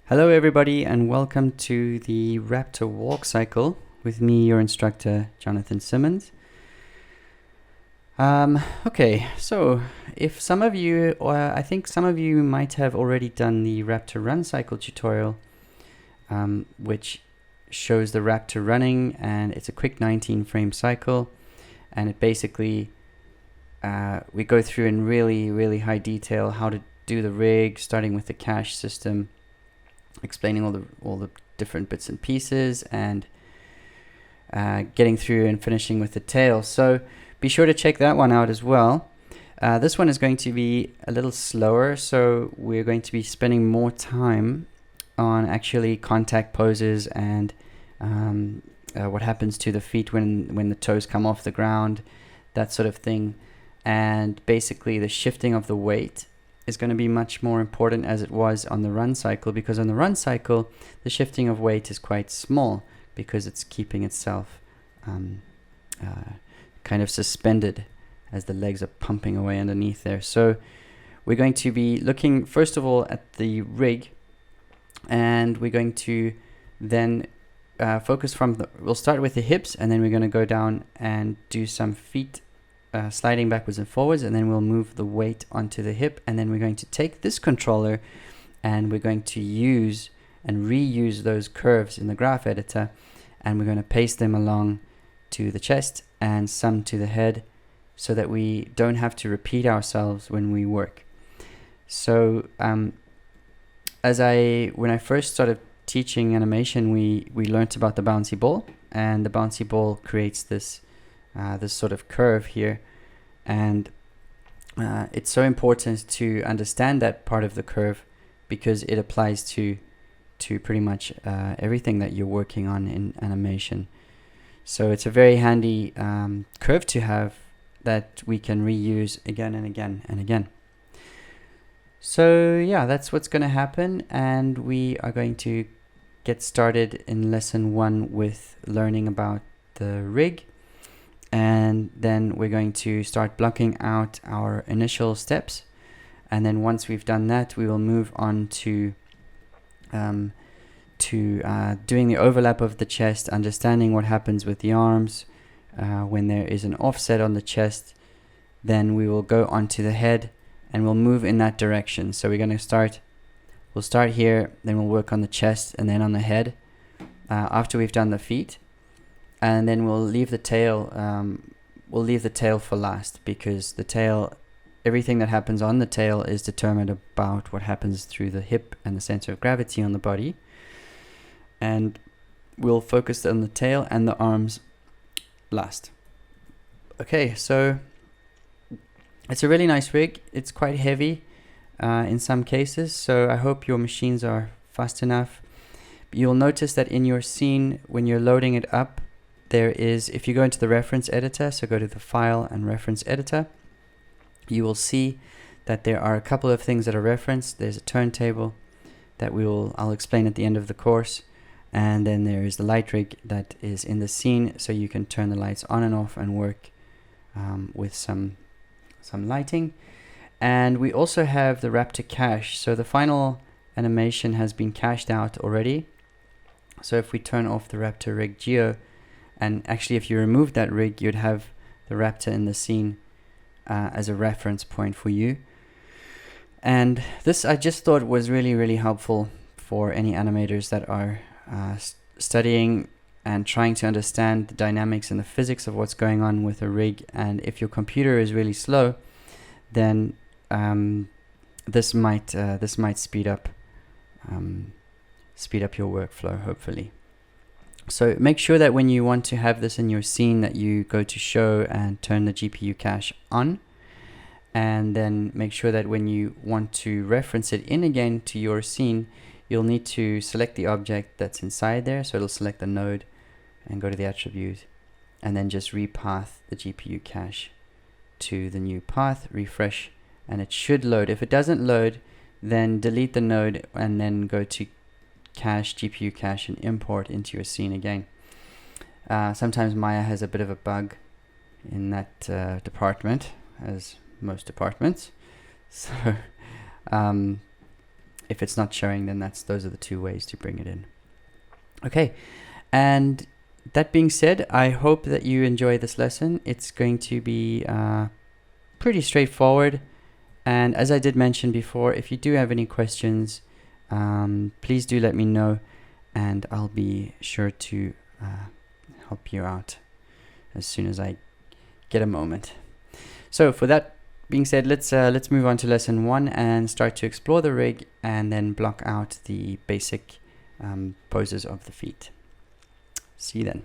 Hello everybody and welcome to the Raptor walk cycle with me, your instructor, Jonathan Symmonds. Okay, so if some of you, or I think some of you might have already done the Raptor run cycle tutorial, which shows the Raptor running, and it's a quick 19 frame cycle, and it basically, we go through in really high detail how to do the rig, starting with the cache system, explaining all the different bits and pieces, and getting through and finishing with the tail. So be sure to check that one out as well. This one is going to be a little slower, so we're going to be spending more time on actually contact poses and what happens to the feet when the toes come off the ground, that sort of thing. And basically the shifting of the weight is going to be much more important as it was on the run cycle, because on the run cycle the shifting of weight is quite small because it's keeping itself kind of suspended as the legs are pumping away underneath there. So we're going to be looking first of all at the rig, and we're going to then focus we'll start with the hips, and then we're going to go down and do some feet sliding backwards and forwards, and then we'll move the weight onto the hip, and then we're going to take this controller and we're going to use and reuse those curves in the graph editor, and we're going to paste them along to the chest and some to the head so that we don't have to repeat ourselves when we work. So when I first started teaching animation, we learned about the bouncy ball, and the bouncy ball creates this sort of curve here, and it's so important to understand that part of the curve because it applies to pretty much everything that you're working on in animation. So it's a very handy curve to have that we can reuse again and again and again. So yeah, that's what's going to happen, and we are going to get started in lesson 1 with learning about the rig. And then we're going to start blocking out our initial steps, and then once we've done that, we will move on to doing the overlap of the chest, understanding what happens with the arms when there is an offset on the chest. Then we will go onto the head and we'll move in that direction. So we're going to we'll start here, then we'll work on the chest and then on the head after we've done the feet. And then we'll leave the tail for last, because the tail, everything that happens on the tail is determined about what happens through the hip and the center of gravity on the body. And we'll focus on the tail and the arms last. Okay, so it's a really nice rig. It's quite heavy in some cases, so I hope your machines are fast enough. You'll notice that in your scene, when you're loading it up, there is, if you go into the reference editor, so go to the file and reference editor, you will see that there are a couple of things that are referenced. There's a turntable that I'll explain at the end of the course, and then there is the light rig that is in the scene, so you can turn the lights on and off and work with some lighting. And we also have the Raptor cache, so the final animation has been cached out already. So if we turn off the Raptor rig geo, and actually if you remove that rig, you'd have the Raptor in the scene as a reference point for you. And this I just thought was really helpful for any animators that are studying and trying to understand the dynamics and the physics of what's going on with a rig. And if your computer is really slow, then this might speed up your workflow, hopefully. So make sure that when you want to have this in your scene, that you go to show and turn the GPU cache on, and then make sure that when you want to reference it in again to your scene, you'll need to select the object that's inside there. So it'll select the node and go to the attribute, and then just repath the GPU cache to the new path, refresh, and it should load. If it doesn't load, then delete the node and then go to cache, GPU cache, and import into your scene again. Sometimes Maya has a bit of a bug in that department, as most departments. So if it's not showing, then those are the two ways to bring it in. Okay, and that being said, I hope that you enjoy this lesson. It's going to be pretty straightforward, and as I did mention before, if you do have any questions, please do let me know, and I'll be sure to help you out as soon as I get a moment. So for that being said, let's move on to lesson 1 and start to explore the rig and then block out the basic poses of the feet. See you then.